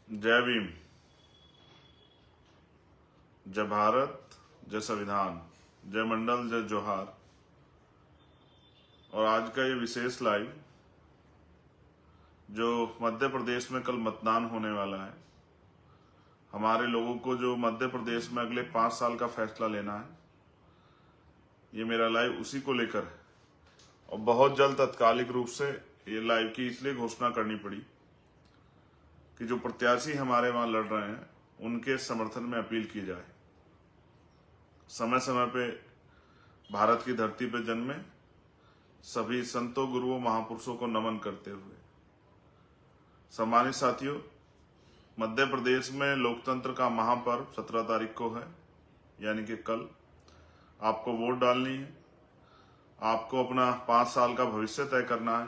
जय भीम, जय भारत, जय संविधान, जय मंडल, जय जोहार। और आज का ये विशेष लाइव जो मध्य प्रदेश में कल मतदान होने वाला है, हमारे लोगों को जो मध्य प्रदेश में अगले 5 साल का फैसला लेना है, ये मेरा लाइव उसी को लेकर है। और बहुत जल्द तात्कालिक रूप से ये लाइव की इसलिए घोषणा करनी पड़ी कि जो प्रत्याशी हमारे वहां लड़ रहे हैं उनके समर्थन में अपील की जाए। समय समय पे भारत की धरती पे जन्मे सभी संतों, गुरुओं, महापुरुषों को नमन करते हुए, सम्मानित साथियों, मध्य प्रदेश में लोकतंत्र का महापर्व 17 तारीख को है, यानी कि कल। आपको वोट डालनी है, आपको अपना 5 साल का भविष्य तय करना है।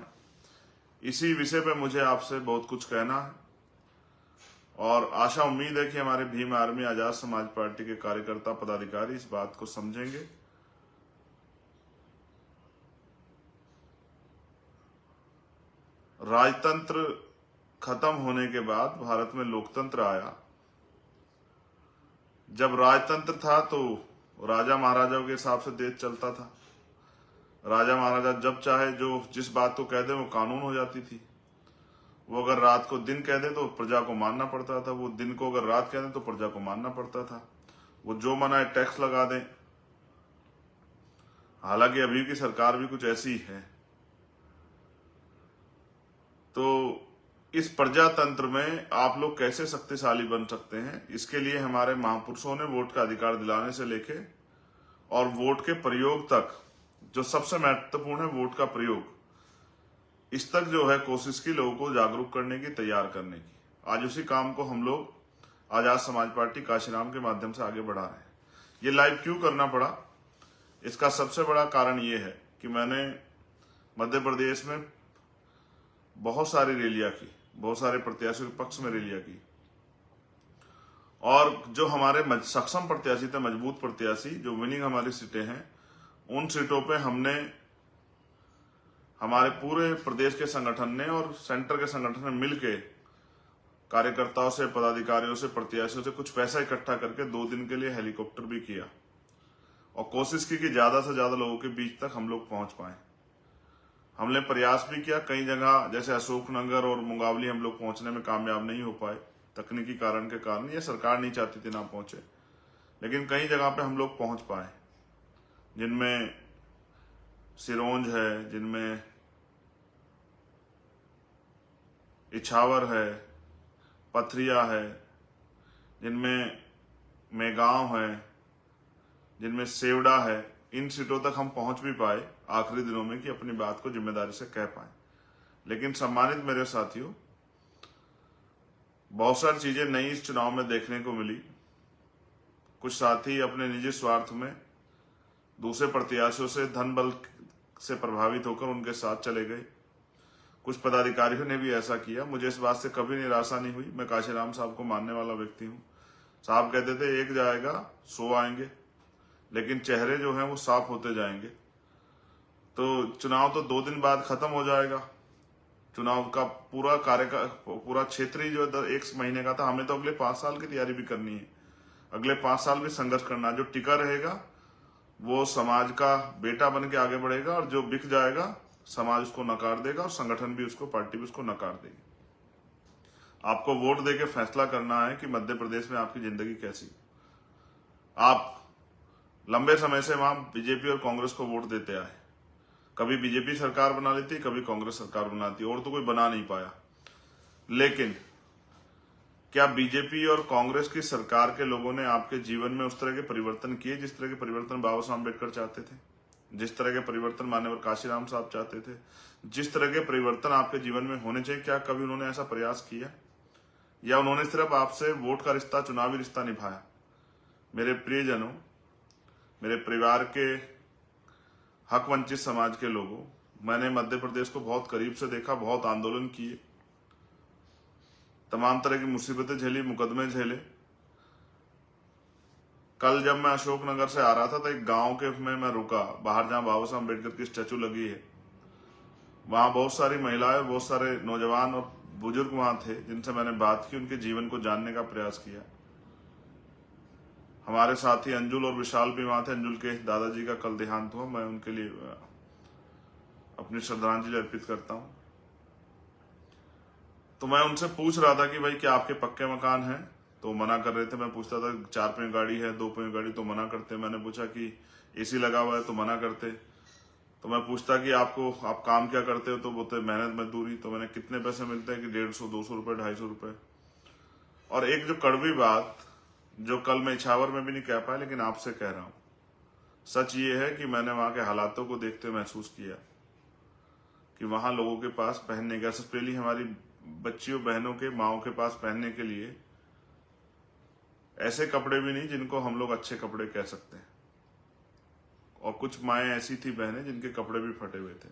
इसी विषय पे मुझे आपसे बहुत कुछ कहना है और आशा उम्मीद है कि हमारे भीम आर्मी आजाद समाज पार्टी के कार्यकर्ता, पदाधिकारी इस बात को समझेंगे। राजतंत्र खत्म होने के बाद भारत में लोकतंत्र आया। जब राजतंत्र था तो राजा महाराजाओं के हिसाब से देश चलता था। राजा महाराजा जब चाहे जो जिस बात को कह दे वो कानून हो जाती थी। वो अगर रात को दिन कह दे तो प्रजा को मानना पड़ता था, वो दिन को अगर रात कह दे तो प्रजा को मानना पड़ता था। वो जो मनाए टैक्स लगा दें। हालांकि अभी की सरकार भी कुछ ऐसी है। तो इस प्रजातंत्र में आप लोग कैसे शक्तिशाली बन सकते हैं, इसके लिए हमारे महापुरुषों ने वोट का अधिकार दिलाने से लेके और वोट के प्रयोग तक, जो सबसे महत्वपूर्ण है वोट का प्रयोग, इस तक जो है कोशिश की लोगों को जागरूक करने की, तैयार करने की। आज उसी काम को हम लोग आजाद समाज पार्टी काशीराम के माध्यम से आगे बढ़ा रहे हैं। ये लाइव क्यों करना पड़ा, इसका सबसे बड़ा कारण ये है कि मैंने मध्य प्रदेश में बहुत सारी रैलियां की, बहुत सारे प्रत्याशियों के पक्ष में रैलियां की, और जो हमारे सक्षम प्रत्याशी थे, मजबूत प्रत्याशी, जो विनिंग हमारी सीटें हैं, उन सीटों पे हमने, हमारे पूरे प्रदेश के संगठन ने और सेंटर के संगठन ने मिलके कार्यकर्ताओं से, पदाधिकारियों से, प्रत्याशियों से कुछ पैसा इकट्ठा करके 2 दिन के लिए हेलीकॉप्टर भी किया और कोशिश की कि ज्यादा से ज्यादा लोगों के बीच तक हम लोग पहुंच पाए। हमने प्रयास भी किया, कई जगह जैसे अशोकनगर और मुंगावली हम लोग पहुंचने में कामयाब नहीं हो पाए तकनीकी कारण के कारण, ये सरकार नहीं चाहती थी ना पहुंचे, लेकिन कई जगह पे हम लोग पहुंच पाए, जिनमें सिरोंज है, जिनमें इछावर है, पथरिया है, जिनमें मेगांव है, जिनमें सेवड़ा है। इन सीटों तक हम पहुंच भी पाए आखिरी दिनों में कि अपनी बात को जिम्मेदारी से कह पाए। लेकिन सम्मानित मेरे साथियों, बहुत सारी चीजें नई इस चुनाव में देखने को मिली। कुछ साथी अपने निजी स्वार्थ में दूसरे प्रत्याशियों से धन बल से प्रभावित होकर उनके साथ चले गए। कुछ पदाधिकारियों ने भी ऐसा किया। मुझे इस बात से कभी निराशा नहीं हुई। मैं काशीराम साहब को मानने वाला व्यक्ति हूँ। साहब कहते थे 1 जाएगा 100 आएंगे, लेकिन चेहरे जो हैं वो साफ होते जाएंगे। तो चुनाव तो 2 दिन बाद खत्म हो जाएगा। चुनाव का पूरा पूरा क्षेत्रीय जो 1 महीने का था, हमें तो अगले 5 साल की तैयारी भी करनी है। अगले 5 साल भी संघर्ष करना। जो टिका रहेगा वो समाज का बेटा बन के आगे बढ़ेगा, और जो बिक जाएगा समाज उसको नकार देगा और संगठन भी उसको, पार्टी भी उसको नकार देगी। आपको वोट देके फैसला करना है कि मध्य प्रदेश में आपकी जिंदगी कैसी। आप लंबे समय से वहां बीजेपी और कांग्रेस को वोट देते आए। कभी बीजेपी सरकार बना लेती, कभी कांग्रेस सरकार बनाती, और तो कोई बना नहीं पाया। लेकिन क्या बीजेपी और कांग्रेस की सरकार के लोगों ने आपके जीवन में उस तरह के परिवर्तन किए जिस तरह के परिवर्तन बाबा साहब अम्बेडकर चाहते थे, जिस तरह के परिवर्तन माननीय काशीराम साहब चाहते थे, जिस तरह के परिवर्तन आपके जीवन में होने चाहिए? क्या कभी उन्होंने ऐसा प्रयास किया, या उन्होंने सिर्फ आपसे वोट का रिश्ता, चुनावी रिश्ता निभाया? मेरे प्रियजनों, मेरे परिवार के हक वंचित समाज के लोगों, मैंने मध्य प्रदेश को बहुत करीब से देखा, बहुत आंदोलन किए, तमाम तरह की मुसीबतें झेली, मुकदमे झेले। कल जब मैं अशोकनगर से आ रहा था तो एक गांव के में मैं रुका, बाहर जहां बाबा साहब अम्बेडकर की स्टैचू लगी है। वहां बहुत सारी महिलाएं, बहुत सारे नौजवान और बुजुर्ग वहां थे जिनसे मैंने बात की, उनके जीवन को जानने का प्रयास किया। हमारे साथी अंजुल और विशाल भी वहां थे। अंजुल के दादाजी का कल देहांत हुआ, मैं उनके लिए अपनी श्रद्धांजलि अर्पित करता हूं। तो मैं उनसे पूछ रहा था कि भाई क्या आपके पक्के मकान हैं, तो मना कर रहे थे। मैं पूछता था 4 पहिया गाड़ी है, 2 पहिया गाड़ी, तो मना करते। मैंने पूछा कि एसी लगा हुआ है, तो मना करते। तो मैं पूछता कि आप काम क्या करते हो, तो बोलते मेहनत मजदूरी। तो मैंने कितने पैसे मिलते हैं कि 150, 200 रुपए, 250 रुपए। और एक जो कड़वी बात जो कल मैं इछावर में भी नहीं कह पाया, लेकिन आपसे कह रहा हूं, सच ये है कि मैंने वहां के हालातों को देखते हुए महसूस किया कि वहां लोगों के पास पहनने का, स्पेशली हमारी बच्चियों बहनों के माओं के पास पहनने के लिए ऐसे कपड़े भी नहीं जिनको हम लोग अच्छे कपड़े कह सकते हैं। और कुछ माएँ ऐसी थी बहनें जिनके कपड़े भी फटे हुए थे।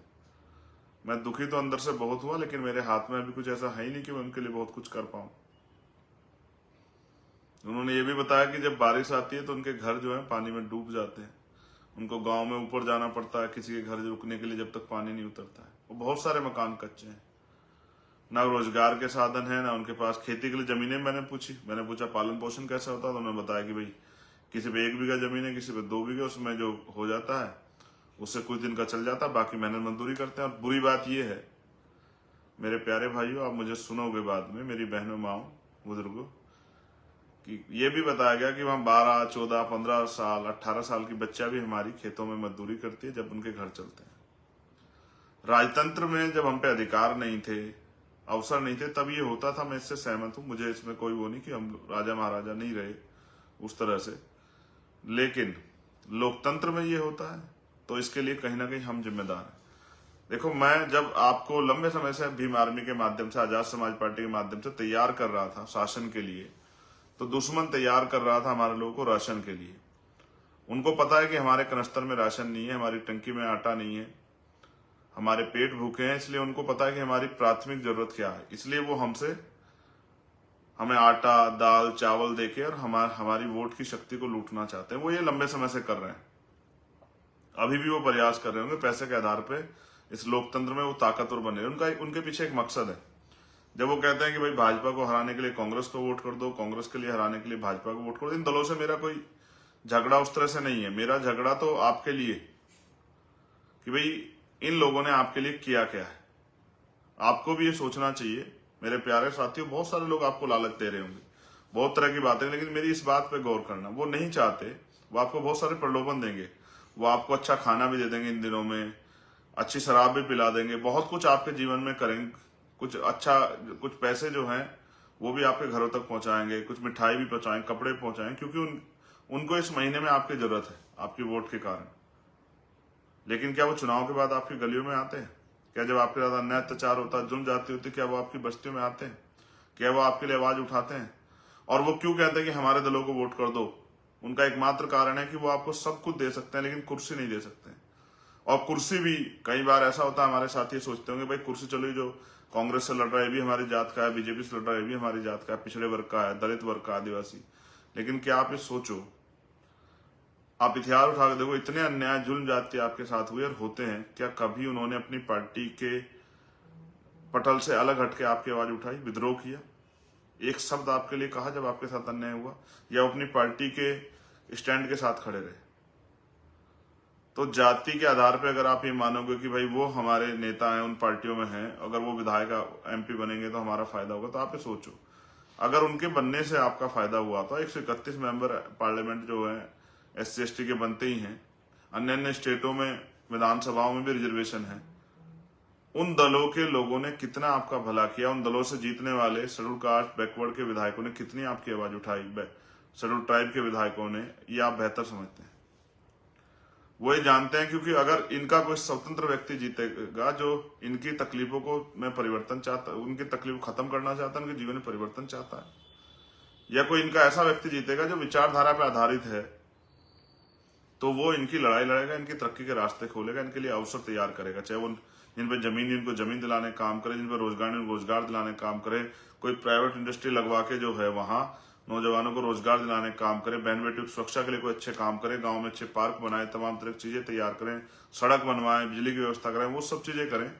मैं दुखी तो अंदर से बहुत हुआ, लेकिन मेरे हाथ में अभी कुछ ऐसा है ही नहीं कि मैं उनके लिए बहुत कुछ कर पाऊं। उन्होंने ये भी बताया कि जब बारिश आती है तो उनके घर जो है पानी में डूब जाते हैं। उनको गांव में ऊपर जाना पड़ता है किसी के घर रुकने के लिए जब तक पानी नहीं उतरता है। वो बहुत सारे मकान कच्चे हैं, ना रोजगार के साधन है, ना उनके पास खेती के लिए जमीनें। मैंने पूछा पालन पोषण कैसा होता है, तो उन्होंने बताया कि भाई किसी पे 1 बीघा जमीन है, किसी पे 2 बीघे, उसमें जो हो जाता है उससे कुछ दिन का चल जाता है, बाकी मेहनत मजदूरी करते हैं। और बुरी बात यह है मेरे प्यारे भाइयों, आप मुझे सुनोगे बाद में, मेरी बहनों माओ बुजुर्गों, कि ये भी बताया गया कि वहां 12, 14, 15 साल, 18 साल की बच्चा भी हमारी खेतों में मजदूरी करती है जब उनके घर चलते हैं। राजतंत्र में जब हम पे अधिकार नहीं थे, अवसर नहीं थे, तब ये होता था। मैं इससे सहमत हूं, मुझे इसमें कोई वो नहीं कि हम राजा महाराजा नहीं रहे उस तरह से, लेकिन लोकतंत्र में ये होता है, तो इसके लिए कहीं ना कहीं हम जिम्मेदार हैं। देखो, मैं जब आपको लंबे समय से भीम आर्मी के माध्यम से, आजाद समाज पार्टी के माध्यम से तैयार कर रहा था शासन के लिए, तो दुश्मन तैयार कर रहा था हमारे लोगों को राशन के लिए। उनको पता है कि हमारे कनस्तर में राशन नहीं है, हमारी टंकी में आटा नहीं है, हमारे पेट भूखे हैं, इसलिए उनको पता है कि हमारी प्राथमिक जरूरत क्या है। इसलिए वो हमें आटा, दाल, चावल देके और हमारी वोट की शक्ति को लूटना चाहते हैं। वो ये लंबे समय से कर रहे हैं, अभी भी वो प्रयास कर रहे होंगे पैसे के आधार पे इस लोकतंत्र में वो ताकतवर बने। उनके पीछे एक मकसद है। जब वो कहते हैं कि भाई भाजपा को हराने के लिए कांग्रेस को वोट कर दो, कांग्रेस के लिए हराने के लिए भाजपा को वोट कर दो, इन दलों से मेरा कोई झगड़ा उस तरह से नहीं है। मेरा झगड़ा तो आपके लिए कि भाई इन लोगों ने आपके लिए किया क्या है। आपको भी ये सोचना चाहिए मेरे प्यारे साथियों। बहुत सारे लोग आपको लालच दे रहे होंगे, बहुत तरह की बातें, लेकिन मेरी इस बात पे गौर करना, वो नहीं चाहते। वो आपको बहुत सारे प्रलोभन देंगे, वो आपको अच्छा खाना भी दे देंगे, इन दिनों में अच्छी शराब भी पिला देंगे, बहुत कुछ आपके जीवन में करेंगे, कुछ पैसे जो हैं वो भी आपके घरों तक पहुंचाएंगे, कुछ मिठाई भी पहुंचाएंगे, कपड़े पहुंचाएंगे, क्योंकि उनको इस महीने में आपकी जरूरत है, आपकी वोट के कारण। लेकिन क्या वो चुनाव के बाद आपकी गलियों में आते हैं? क्या जब आपके साथ अन्याय अत्याचार होता है, जुल्म जाती होती, क्या वो आपकी बस्तियों में आते हैं? क्या वो आपके लिए आवाज उठाते हैं? और वो क्यों कहते हैं कि हमारे दलों को वोट कर दो? उनका एकमात्र कारण है कि वो आपको सब कुछ दे सकते हैं, लेकिन कुर्सी नहीं दे सकते। और कुर्सी भी कई बार ऐसा होता है, हमारे साथी सोचते होंगे भाई कुर्सी चलो, जो कांग्रेस से लड़ रहा है भी हमारी जात का है, बीजेपी से लड़ रहा है भी हमारी जात का है, पिछड़े वर्ग का है, दलित वर्ग का, आदिवासी। लेकिन क्या आप ये सोचो, आप इतिहास उठा के देखो, इतने अन्याय जुल्म जाति आपके साथ हुए और होते हैं, क्या कभी उन्होंने अपनी पार्टी के पटल से अलग हटके आपकी आवाज उठाई, विद्रोह किया, एक शब्द आपके लिए कहा जब आपके साथ अन्याय हुआ, या अपनी पार्टी के स्टैंड के साथ खड़े रहे? तो जाति के आधार पर अगर आप ये मानोगे कि भाई वो हमारे नेता हैं, उन पार्टियों में हैं, अगर वो विधायक एमपी बनेंगे तो हमारा फायदा होगा, तो आप ये सोचो, अगर उनके बनने से आपका फायदा हुआ तो 131 मेंबर पार्लियामेंट जो है SC ST के बनते ही हैं। अन्य स्टेटों में विधानसभाओं में भी रिजर्वेशन है। उन दलों के लोगों ने कितना आपका भला किया, उन दलों से जीतने वाले शेड्यूल कास्ट बैकवर्ड के विधायकों ने कितनी आपकी आवाज उठाई, शेड्यूल ट्राइब के विधायकों ने, ये आप बेहतर समझते हैं। वो ये जानते हैं, क्योंकि अगर इनका कोई स्वतंत्र व्यक्ति जीतेगा जो इनकी तकलीफों को में परिवर्तन चाहता है, उनकी तकलीफ खत्म करना चाहता है, उनके जीवन में परिवर्तन चाहता है, या कोई इनका ऐसा व्यक्ति जीतेगा जो विचारधारा पर आधारित है, तो वो इनकी लड़ाई लड़ेगा, इनकी तरक्की के रास्ते खोलेगा, इनके लिए अवसर तैयार करेगा। चाहे वो जिन पे जमीन, जिनको जमीन दिलाने काम करे, जिन पे रोजगार, रोजगार दिलाने काम करे, कोई प्राइवेट इंडस्ट्री लगवा के जो है वहां नौजवानों को रोजगार दिलाने काम करे, बहन बेटियों की सुरक्षा के लिए कोई अच्छे काम करे, गांव में अच्छे पार्क बनाए, तमाम तरह की चीजें तैयार करें, सड़क बनवाएं, बिजली की व्यवस्था करें, वो सब चीजें करें।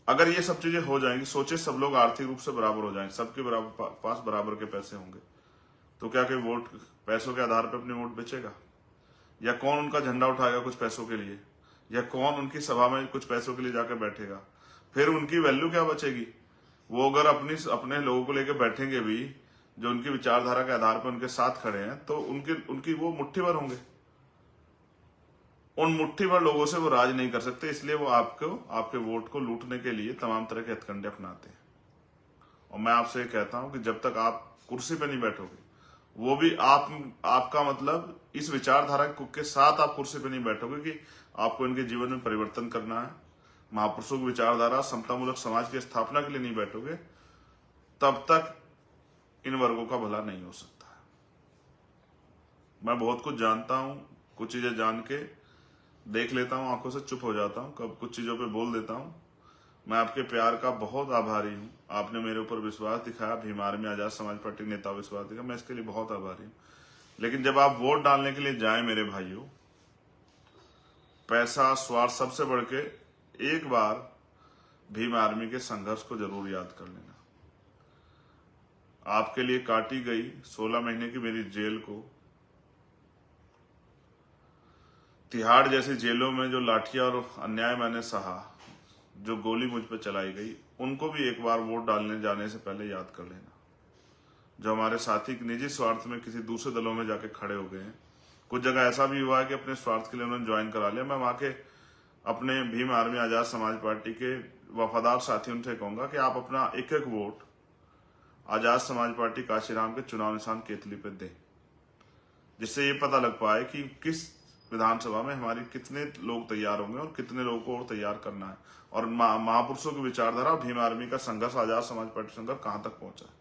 अगर ये सब चीजें हो जाएंगी, सोचे सब लोग आर्थिक रूप से बराबर हो जाएंगे, सबके बराबर पास बराबर के पैसे होंगे, तो क्या कोई वोट पैसों के आधार पर अपनी वोट बेचेगा? या कौन उनका झंडा उठाएगा कुछ पैसों के लिए? या कौन उनकी सभा में कुछ पैसों के लिए जाकर बैठेगा? फिर उनकी वैल्यू क्या बचेगी? वो अगर अपने लोगों को लेकर बैठेंगे भी, जो उनकी विचारधारा के आधार पर उनके साथ खड़े हैं, तो उनकी वो मुट्ठी भर होंगे। उन मुट्ठी भर लोगों से वो राज नहीं कर सकते, इसलिए वो आपके वोट को लूटने के लिए तमाम तरह के हथकंडे अपनाते हैं। और मैं आपसे ये कहता हूं कि जब तक आप कुर्सी पे नहीं बैठोगे, वो भी आपका मतलब इस विचारधारा के साथ आप कुर्सी पे नहीं बैठोगे कि आपको इनके जीवन में परिवर्तन करना है, महापुरुषों की विचारधारा समतामूलक समाज की स्थापना के लिए नहीं बैठोगे, तब तक इन वर्गों का भला नहीं हो सकता है। मैं बहुत कुछ जानता हूं, कुछ चीजें जान के देख लेता हूं, आंखों से चुप हो जाता हूं, कब कुछ चीजों पे बोल देता हूं। मैं आपके प्यार का बहुत आभारी हूं। आपने मेरे ऊपर विश्वास दिखाया, भीम आर्मी आजाद समाज पार्टी नेता विश्वास दिखाया, मैं इसके लिए बहुत आभारी हूं। लेकिन जब आप वोट डालने के लिए जाएं मेरे भाइयों, पैसा स्वार्थ सबसे बढ़ के एक बार भीम आर्मी के संघर्ष को जरूर याद कर लेना। आपके लिए काटी गई 16 महीने की मेरी जेल को, तिहाड़ जैसी जेलों में जो लाठियां और अन्याय मैंने सहा, जो गोली मुझ पर चलाई गई, उनको भी एक बार वोट डालने जाने से पहले याद कर लेना। जो हमारे साथी निजी स्वार्थ में किसी दूसरे दलों में जाके खड़े हो गए हैं, कुछ जगह ऐसा भी हुआ है कि अपने स्वार्थ के लिए उन्होंने ज्वाइन करा लिया। मैं वहां के अपने भीम आर्मी आजाद समाज पार्टी के वफादार साथियों से कहूंगा कि आप अपना एक एक वोट आजाद समाज पार्टी काशीराम के चुनाव निशान केतली पे दें, जिससे ये पता लग पाए कि किस विधानसभा में हमारे कितने लोग तैयार होंगे और कितने लोगों को और तैयार करना है, और महापुरुषों की विचारधारा और भीम आर्मी का संघर्ष, आजाद समाज पार्टी संघर्ष कहां तक पहुंचा है।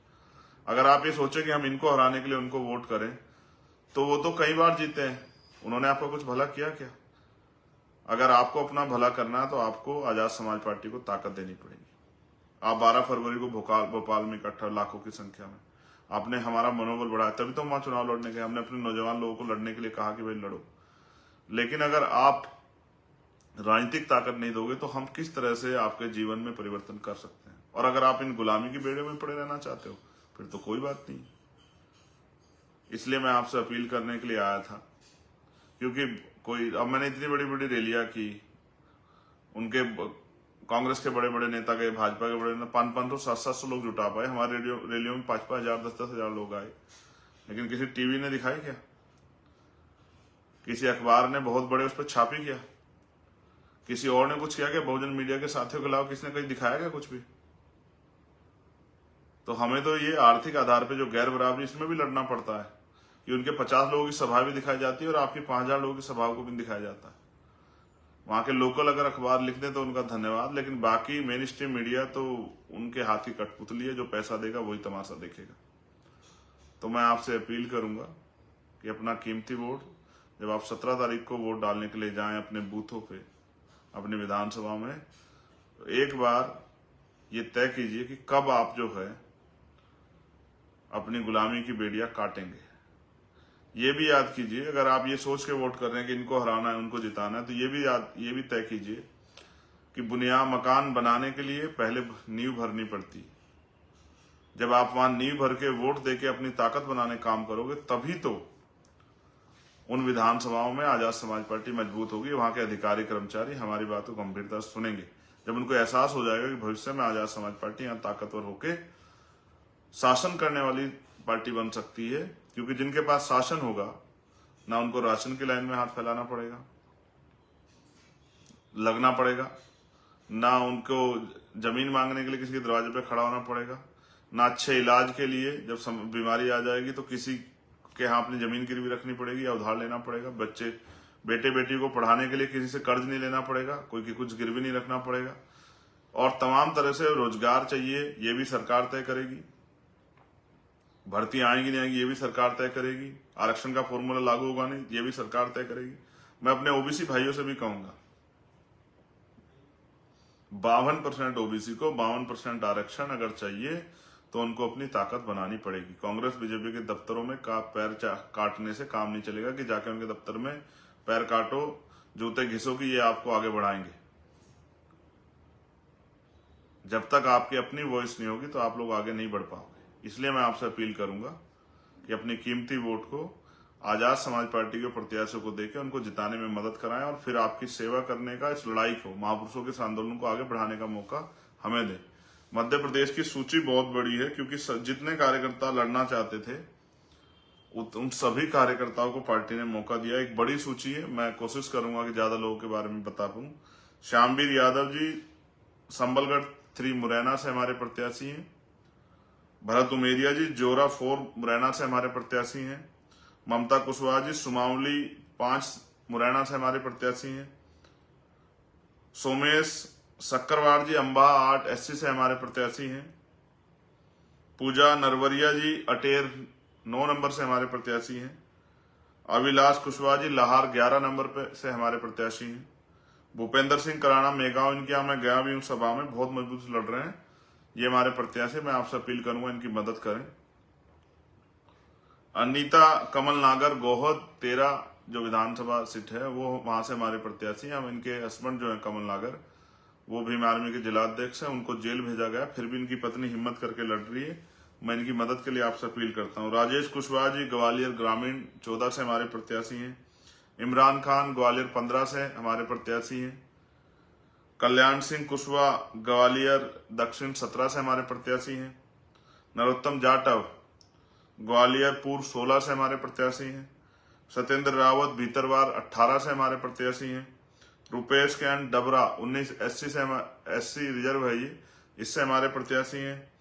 अगर आप ये सोचे कि हम इनको हराने के लिए उनको वोट करें, तो वो तो कई बार जीते हैं, उन्होंने आपका कुछ भला किया क्या? अगर आपको अपना भला करना है तो आपको आजाद समाज पार्टी को ताकत देनी पड़ेगी। आप 12 फरवरी को भोपाल में इकट्ठा लाखों की संख्या में आपने हमारा मनोबल बढ़ाया, तभी तो वहां चुनाव लड़ने गए। हमने अपने नौजवान लोगों को लड़ने के लिए कहा कि भाई लड़ो। लेकिन अगर आप राजनीतिक ताकत नहीं दोगे तो हम किस तरह से आपके जीवन में परिवर्तन कर सकते हैं? और अगर आप इन गुलामी की बेड़े में पड़े रहना चाहते हो, फिर तो कोई बात नहीं। इसलिए मैं आपसे अपील करने के लिए आया था, क्योंकि अब मैंने इतनी बड़ी बड़ी रैलियां की, उनके कांग्रेस के बड़े बड़े नेता गए, भाजपा के बड़े नेता 500-700 लोग जुटा पाए, हमारे रैलियों में 5,000 10,000 लोग आए, लेकिन किसी टीवी ने दिखाई क्या? किसी अखबार ने बहुत बड़े उस पर छापी क्या? किसी और ने कुछ किया क्या? बहुजन मीडिया के साथियों के अलावा किसने कहीं दिखाया क्या कुछ भी? तो हमें तो ये आर्थिक आधार पे जो गैर बराबरी, इसमें भी लड़ना पड़ता है कि उनके 50 लोगों की सभा भी दिखाई जाती है और आपकी 5,000 लोगों की सभाओं को भी दिखाया जाता है। वहां के लोकल अगर अखबार लिख दें तो उनका धन्यवाद, लेकिन बाकी मेन स्ट्रीम मीडिया तो उनके हाथ की कठपुतली है, जो पैसा देगा वही तमाशा देखेगा। तो मैं आपसे अपील करूंगा कि अपना कीमती वोट, जब आप 17 तारीख को वोट डालने के लिए जाएं अपने बूथों पे, अपनी विधानसभा में, तो एक बार ये तय कीजिए कि कब आप जो है अपनी गुलामी की बेड़ियां काटेंगे। ये भी याद कीजिए, अगर आप ये सोच के वोट कर रहे हैं कि इनको हराना है, उनको जिताना है, तो ये भी तय कीजिए कि बुनियाद मकान बनाने के लिए पहले नींव भरनी पड़ती है। जब आप वहां नींव भर के वोट देके अपनी ताकत बनाने काम करोगे, तभी तो उन विधानसभाओं में आजाद समाज पार्टी मजबूत होगी। वहां के अधिकारी कर्मचारी हमारी बात को गंभीरता से सुनेंगे। जब उनको एहसास हो जाएगा कि भविष्य में आजाद समाज पार्टी यहाँ ताकतवर होके शासन करने वाली पार्टी बन सकती है, क्योंकि जिनके पास शासन होगा, ना उनको राशन की लाइन में हाथ फैलाना पड़ेगा, लगना पड़ेगा, ना उनको जमीन मांगने के लिए किसी के दरवाजे पे खड़ा होना पड़ेगा, ना अच्छे इलाज के लिए जब बीमारी आ जाएगी तो किसी के यहाँ अपनी जमीन गिरवी रखनी पड़ेगी या उधार लेना पड़ेगा, बेटे बेटी को पढ़ाने के लिए किसी से कर्ज नहीं लेना पड़ेगा, कोई की कुछ गिरवी नहीं रखना पड़ेगा, और तमाम तरह से रोजगार चाहिए, ये भी सरकार तय करेगी। भर्ती आएंगी नहीं आएंगी ये भी सरकार तय करेगी। आरक्षण का फॉर्मूला लागू होगा नहीं, ये भी सरकार तय करेगी। मैं अपने ओबीसी भाइयों से भी कहूंगा, 52% ओबीसी को 52% आरक्षण अगर चाहिए तो उनको अपनी ताकत बनानी पड़ेगी। कांग्रेस बीजेपी के दफ्तरों में पैर काटने से काम नहीं चलेगा कि जाके उनके दफ्तर में पैर काटो, जूते घिसो कि ये आपको आगे बढ़ाएंगे। जब तक आपकी अपनी वॉइस नहीं होगी तो आप लोग आगे नहीं बढ़ पाओगे। इसलिए मैं आपसे अपील करूंगा कि अपनी कीमती वोट को आजाद समाज पार्टी के प्रत्याशियों को देकर उनको जिताने में मदद कराएं और फिर आपकी सेवा करने का, इस लड़ाई को, महापुरुषों के इस आंदोलन को आगे बढ़ाने का मौका हमें दें। मध्य प्रदेश की सूची बहुत बड़ी है, क्योंकि जितने कार्यकर्ता लड़ना चाहते थे उन सभी कार्यकर्ताओं को पार्टी ने मौका दिया। एक बड़ी सूची है, मैं कोशिश करूंगा कि ज्यादा लोगों के बारे में बता पाऊं। श्यामवीर यादव जी संबलगढ़ 3 मुरैना से हमारे प्रत्याशी हैं। भरत उमेरिया जी जोरा 4 मुरैना से हमारे प्रत्याशी हैं। ममता कुशवाहा जी सुमावली 5 मुरैना से हमारे प्रत्याशी हैं। सोमेश सक्करवार जी अंबा 8 एससी से हमारे प्रत्याशी हैं। पूजा नरवरिया जी अटेर 9 नंबर से हमारे प्रत्याशी हैं। अविलाश कुशवाहा जी लाहौर 11 नंबर पे से हमारे प्रत्याशी हैं। भूपेंद्र सिंह कराना मेगांव, इनके यहाँ मैं गया भी हूँ सभा में, बहुत मजबूत से लड़ रहे हैं ये हमारे प्रत्याशी। मैं आपसे अपील करूंगा इनकी मदद करें। अनीता कमल नागर गोहद 13 जो विधानसभा सीट है वो वहां से हमारे प्रत्याशी हैं। हम इनके हस्बैंड जो है कमल नागर, वो भीम आर्मी के जिलाध्यक्ष है, उनको जेल भेजा गया, फिर भी इनकी पत्नी हिम्मत करके लड़ रही है। मैं इनकी मदद के लिए आपसे अपील करता हूँ। राजेश कुशवाहा जी ग्वालियर ग्रामीण 14 से हमारे प्रत्याशी हैं। इमरान खान ग्वालियर 15 से हमारे प्रत्याशी हैं। कल्याण सिंह कुशवाहा ग्वालियर दक्षिण 17 से हमारे प्रत्याशी हैं। नरोत्तम जाटव ग्वालियर पूर्व 16 से हमारे प्रत्याशी हैं। सत्येंद्र रावत भीतरवार 18 से हमारे प्रत्याशी हैं। रुपेश कैन डबरा 19 एससी से एससी रिजर्व है ये, इससे हमारे प्रत्याशी हैं।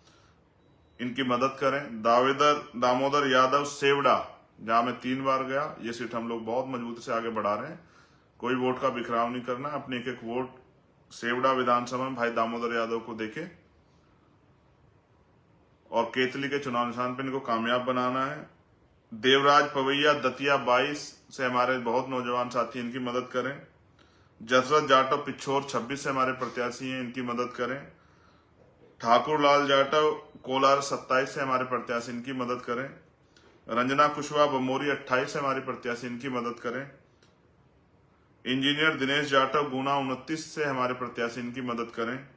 इनकी मदद करें। दामोदर यादव सेवड़ा, जहां मैं 3 बार गया, ये सीट हम लोग बहुत मजबूती से आगे बढ़ा रहे हैं। कोई वोट का बिखराव नहीं करना, अपने एक वोट सेवड़ा विधानसभा में भाई दामोदर यादव को देके और केतली के चुनाव निशान पर इनको कामयाब बनाना है। देवराज पवैया दतिया 22 से हमारे बहुत नौजवान साथी, इनकी मदद करें। जसरत जाटव पिछोर 26 से हमारे प्रत्याशी हैं, इनकी मदद करें। ठाकुर लाल जाटव कोलार 27 से हमारे प्रत्याशी, इनकी मदद करें। रंजना कुशवाहा बमोरी 28 से हमारे प्रत्याशी, इनकी मदद करें। इंजीनियर दिनेश जाटव गुना 29 से हमारे प्रत्याशी, इनकी मदद करें।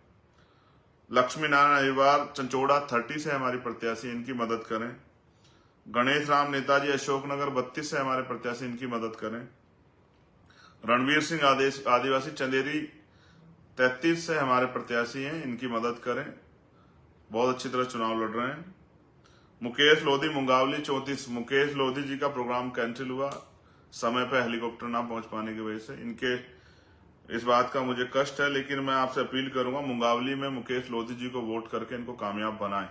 लक्ष्मी नारायण अहिरवार चंचोड़ा 30 से हमारे प्रत्याशी, इनकी मदद करें। गणेश राम नेताजी अशोकनगर 32 से हमारे प्रत्याशी, इनकी मदद करें। रणवीर सिंह आदिवासी चंदेरी 33 से हमारे प्रत्याशी हैं, इनकी मदद करें, बहुत अच्छी तरह चुनाव लड़ रहे हैं। मुकेश लोधी मुंगावली 34, मुकेश लोधी जी का प्रोग्राम कैंसिल हुआ समय पर हेलीकॉप्टर ना पहुंच पाने की वजह से। इनके इस बात का मुझे कष्ट है, लेकिन मैं आपसे अपील करूंगा मुंगावली में मुकेश लोधी जी को वोट करके इनको कामयाब बनाएं।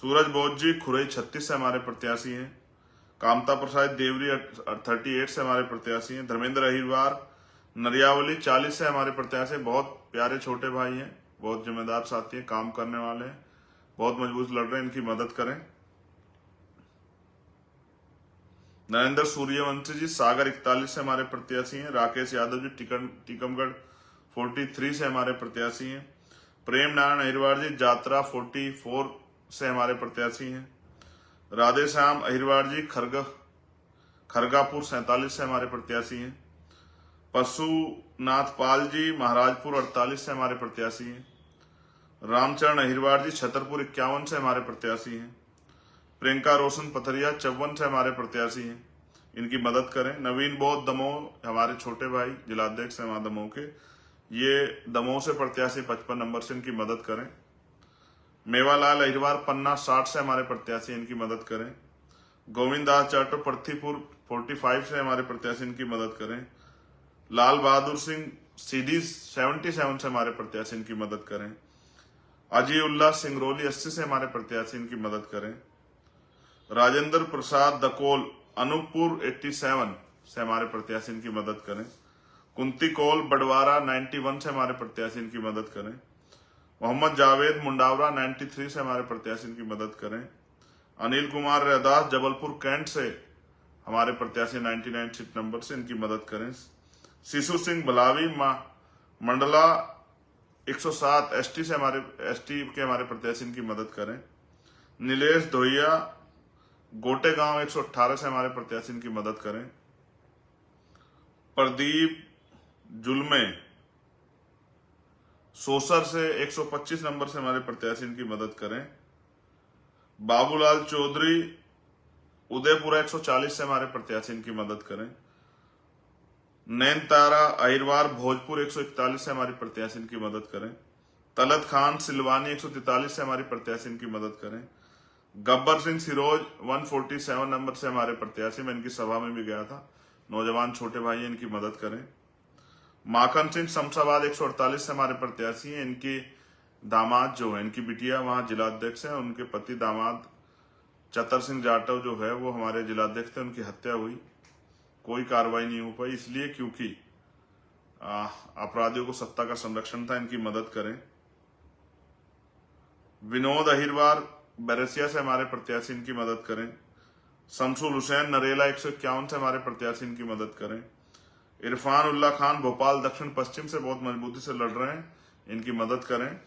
सूरज बोध जी खुरई 36 से हमारे प्रत्याशी हैं। कामता प्रसाद देवरी 38 से हमारे प्रत्याशी हैं। धर्मेंद्र अहिरवार नरियावली 40 से हमारे प्रत्याशी, बहुत प्यारे छोटे भाई हैं, बहुत जिम्मेदार साथी हैं, काम करने वाले हैं, बहुत मजबूत लड़ रहे हैं, इनकी मदद करें। नरेंद्र सूर्यवंशी जी सागर 41 से हमारे प्रत्याशी हैं। राकेश यादव जी टीकमगढ़ 43 से हमारे प्रत्याशी हैं। प्रेम नारायण अहिरवार जी जात्रा 44 से हमारे प्रत्याशी हैं। राधे श्याम अहिरवार जी खरगापुर 47 से हमारे प्रत्याशी हैं। पशुनाथ पाल जी महाराजपुर 48 से हमारे प्रत्याशी हैं। रामचरण अहिरवार जी छतरपुर 51 से हमारे प्रत्याशी हैं। प्रियंका रोशन पथरिया 54 से हमारे प्रत्याशी हैं, इनकी मदद करें। नवीन बौद्ध दमोह हमारे छोटे भाई जिलाध्यक्ष हैं वहां दमोह के, ये दमोह से प्रत्याशी 55 नंबर से, इनकी मदद करें। मेवालाल अहिरवार पन्ना 60 से हमारे प्रत्याशी, इनकी मदद करें। गोविंद दास जाटव पृथ्वीपुर 45 से हमारे प्रत्याशी, इनकी मदद करें। लाल बहादुर सिंह सीधी 77 से हमारे प्रत्याशी, इनकी मदद करें। अजय उल्लाह सिंगरौली 80 से हमारे प्रत्याशी, इनकी मदद करें। राजेंद्र प्रसाद दकोल अनूपपुर 87 से हमारे प्रत्याशी, इनकी मदद करें। कुंती कौल बडवारा 91 से हमारे प्रत्याशी, इनकी मदद करें। मोहम्मद जावेद मुंडावरा 93 से हमारे प्रत्याशी, इनकी मदद करें। अनिल कुमार रैदास जबलपुर कैंट से हमारे प्रत्याशी 99 सीट नंबर से, इनकी मदद करें। शिशु सिंह बलावी मंडला 107 एसटी से हमारे प्रत्याशी, इनकी मदद करें। नीलेश धोइया गोटेगांव 118 से हमारे प्रत्याशी, इनकी मदद करें। प्रदीप जुलमे सोसर से 125 नंबर से हमारे प्रत्याशी इनकी मदद करें। बाबूलाल चौधरी उदयपुरा 140 से हमारे प्रत्याशी इनकी मदद करें। नैनतारा अहिरवार भोजपुर 141 से हमारी प्रत्याशी इनकी मदद करें। तलत खान सिलवानी 143 से हमारी प्रत्याशी इनकी मदद करें। गब्बर सिंह सिरोज 147 नंबर से हमारे प्रत्याशी, मैं इनकी सभा में भी गया था, नौजवान छोटे भाई इनकी मदद करें। माखन सिंह शमशाबाद 148 से हमारे प्रत्याशी हैं। इनकी दामाद जो है, इनकी बिटिया वहां जिलाध्यक्ष है, उनके पति दामाद चतर सिंह जाटव जो है वो हमारे जिलाध्यक्ष थे, उनकी हत्या हुई, कोई कार्रवाई नहीं हो पाई, इसलिए क्योंकि अपराधियों को सत्ता का संरक्षण था, इनकी मदद करें। विनोद अहिरवार बैरसिया से हमारे प्रत्याशी इनकी मदद करें। शमसुल हुसैन नरेला 151 से हमारे प्रत्याशी इनकी मदद करें। इरफान उल्ला खान भोपाल दक्षिण पश्चिम से बहुत मजबूती से लड़ रहे हैं, इनकी मदद करें।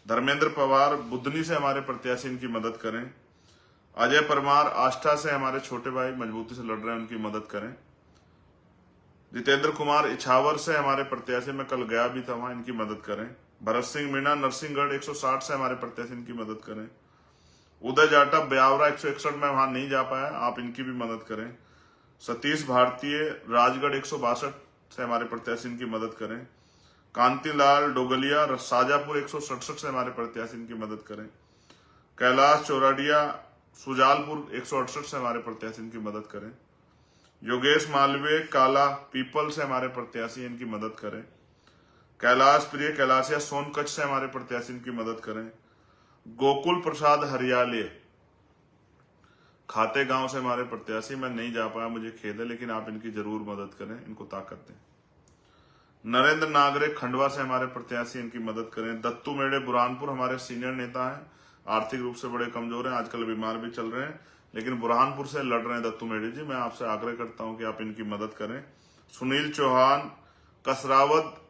धर्मेंद्र पवार बुधनी से हमारे प्रत्याशी इनकी मदद करें। अजय परमार आष्टा से हमारे छोटे भाई मजबूती से लड़ रहे हैं, उनकी मदद करें। जितेंद्र कुमार इछावर से हमारे प्रत्याशी, मैं कल गया भी था वहां, इनकी मदद करें। भरत सिंह मीणा नरसिंहगढ़ 160 से हमारे प्रत्याशी इनकी मदद करें। उदय जाटव ब्यावरा 161 में वहां नहीं जा पाया, आप इनकी भी मदद करें। सतीश भारतीय राजगढ़ 162 से हमारे प्रत्याशी इनकी मदद करें। कांतिलाल डोगलिया शाजापुर 167 से हमारे प्रत्याशी इनकी मदद करें। कैलाश चौराडिया सुजालपुर 168 से हमारे प्रत्याशी इनकी मदद करें। योगेश मालवीय काला पीपल से हमारे प्रत्याशी इनकी मदद करें। कैलाश प्रिय कैलाशिया सोनकच्छ से हमारे प्रत्याशी इनकी मदद करें। गोकुल प्रसाद हरियाले खाते गांव से हमारे प्रत्याशी, मैं नहीं जा पाया, मुझे खेद है, लेकिन आप इनकी जरूर मदद करें, इनको ताकत दें। नरेंद्र नागरे खंडवा से हमारे प्रत्याशी, इनकी मदद करें। दत्तू मेड़े बुरहानपुर हमारे सीनियर नेता हैं, आर्थिक रूप से बड़े कमजोर हैं, आजकल बीमार भी चल रहे हैं, लेकिन बुरहानपुर से लड़ रहे हैं दत्तू मेड़े जी, मैं आपसे आग्रह करता हूं कि आप इनकी मदद करें। सुनील चौहान कसरावत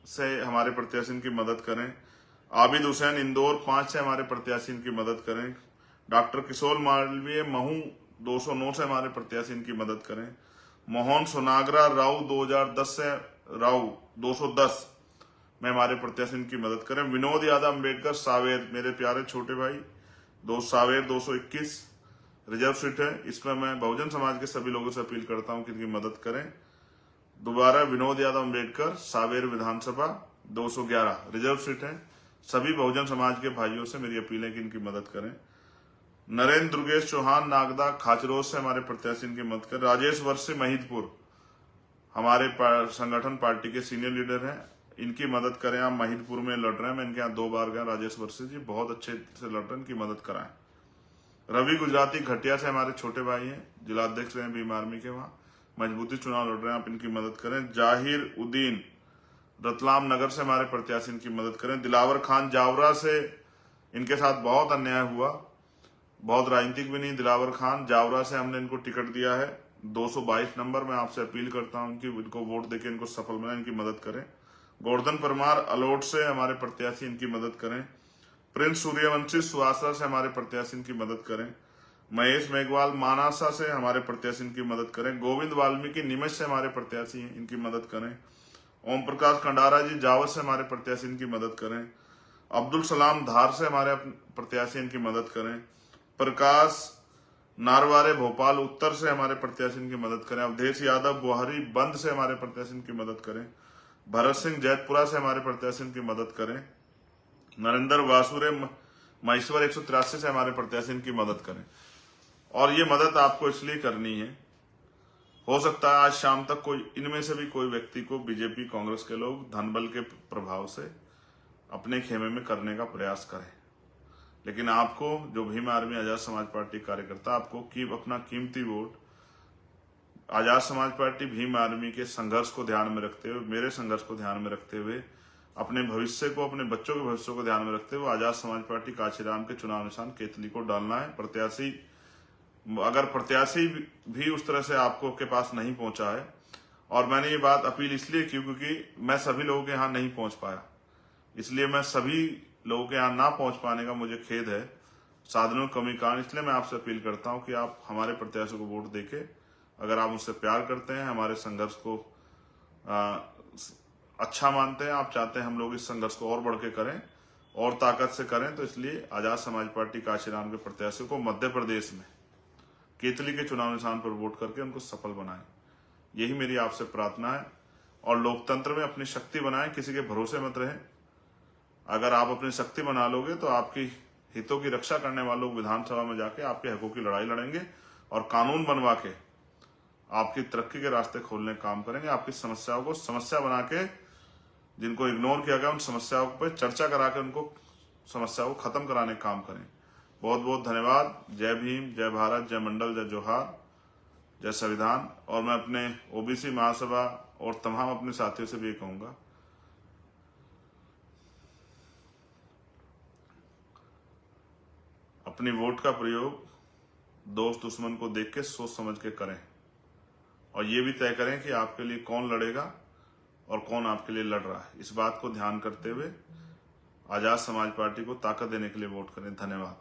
से हमारे प्रत्याशी इनकी मदद करें। आबिद हुसैन इंदौर 5 से हमारे प्रत्याशी इनकी मदद करें। डॉक्टर किशोर मालवीय महू 209 से हमारे प्रत्याशी इनकी मदद करें। मोहन सोनागरा राव 2010 से राव 210 में हमारे प्रत्याशी इनकी मदद करें। विनोद यादव अम्बेडकर सावेर, मेरे प्यारे छोटे भाई, सावेर 221 रिजर्व सीट है, इसमें मैं बहुजन समाज के सभी लोगों से अपील करता हूं कि इनकी मदद करें। दोबारा विनोद यादव अम्बेडकर सावेर विधानसभा 211 रिजर्व सीट है, सभी बहुजन समाज के भाइयों से मेरी अपील है कि इनकी मदद करें। नरेंद्र दुर्गेश चौहान नागदा खाचरोज से हमारे प्रत्याशी इनकी मदद करें। राजेश वर्षी महिदपुर हमारे संगठन पार्टी के सीनियर लीडर हैं, इनकी मदद करें। आप महिदपुर में लड़ रहे हैं, मैं इनके यहाँ 2 बार गया, राजेश वर्षी जी बहुत अच्छे से लड़ रहे हैं, इनकी मदद कराएं। रवि गुजराती घटिया से हमारे छोटे भाई हैं, जिलाध्यक्ष रहे भीम आर्मी के, वहां मजबूती चुनाव लड़ रहे हैं, आप इनकी मदद करें। जाहिर उद्दीन रतलाम नगर से हमारे प्रत्याशी इनकी मदद करें। दिलावर खान जावरा से, इनके साथ बहुत अन्याय हुआ, बहुत राजनीतिक भी नहीं, दिलावर खान जावरा से हमने इनको टिकट दिया है 222 नंबर, मैं आपसे अपील करता हूं कि इनको वोट देकर इनको सफल बनाएं, इनकी मदद करें। गोवर्धन परमार अलोट से हमारे प्रत्याशी इनकी मदद करें। प्रिंस सूर्यवंशी सुहासरा से हमारे प्रत्याशी इनकी मदद करें। महेश मेघवाल मानासा से हमारे प्रत्याशी इनकी मदद करें। गोविंद वाल्मीकि नीमच से हमारे प्रत्याशी हैं, इनकी मदद करें। ओम प्रकाश खंडारा जी जावत से हमारे प्रत्याशी इनकी मदद करें। अब्दुल सलाम धार से हमारे प्रत्याशी इनकी मदद करें। प्रकाश नारवारे भोपाल उत्तर से हमारे प्रत्याशी इनकी मदद करें। अवधेश यादव बोहरी बंद से हमारे प्रत्याशी इनकी मदद करें। भरत सिंह जैतपुरा से हमारे प्रत्याशी इनकी मदद करें। नरेंद्र वासुरे महेश्वर 183 से हमारे प्रत्याशी इनकी मदद करें। और ये मदद आपको इसलिए करनी है, हो सकता है आज शाम तक कोई इनमें से भी कोई व्यक्ति को बीजेपी कांग्रेस के लोग धनबल के प्रभाव से अपने खेमे में करने का प्रयास करें, लेकिन आपको जो भीम आर्मी आजाद समाज पार्टी कार्यकर्ता, आपको अपना कीमती vote Azad Samaj party Bhim army के संघर्ष को ध्यान में रखते हुए, मेरे संघर्ष को ध्यान में रखते हुए, अपने भविष्य को, अपने बच्चों के भविष्य को ध्यान में रखते हुए आजाद समाज पार्टी काशीराम के चुनाव निशान केतली को डालना है। प्रत्याशी, अगर प्रत्याशी भी उस तरह से आपको के पास नहीं पहुंचा है, और मैंने ये बात अपील इसलिए की क्योंकि मैं सभी लोगों के यहाँ नहीं पहुंच पाया, इसलिए मैं सभी लोगों के यहाँ ना पहुंच पाने का मुझे खेद है, साधनों की कमी कारण। इसलिए मैं आपसे अपील करता हूं कि आप हमारे प्रत्याशी को वोट देके, अगर आप मुझसे प्यार करते हैं, हमारे संघर्ष को अच्छा मानते हैं, आप चाहते हैं हम लोग इस संघर्ष को और बढ़ के करें और ताकत से करें, तो इसलिए आजाद समाज पार्टी काशीराम के प्रत्याशियों को मध्य प्रदेश में केतली के चुनाव निशान पर वोट करके उनको सफल बनाएं। यही मेरी आपसे प्रार्थना है। और लोकतंत्र में अपनी शक्ति बनाएं, किसी के भरोसे मत रहें। अगर आप अपनी शक्ति बना लोगे तो आपकी हितों की रक्षा करने वाले लोग विधानसभा में जाके आपके हकों की लड़ाई लड़ेंगे और कानून बनवा के आपकी तरक्की के रास्ते खोलने का काम करेंगे। आपकी समस्याओं को समस्या बना के, जिनको इग्नोर किया गया, उन समस्याओं पर चर्चा करा के उनको समस्याओं को खत्म कराने का काम करें। बहुत बहुत धन्यवाद। जय भीम, जय भारत, जय मंडल, जय जोहार, जय संविधान। और मैं अपने ओबीसी महासभा और तमाम अपने साथियों से भी कहूंगा, अपनी वोट का प्रयोग दोस्त दुश्मन को देख के सोच समझ के करें और ये भी तय करें कि आपके लिए कौन लड़ेगा और कौन आपके लिए लड़ रहा है। इस बात को ध्यान करते हुए आजाद समाज पार्टी को ताकत देने के लिए वोट करें। धन्यवाद।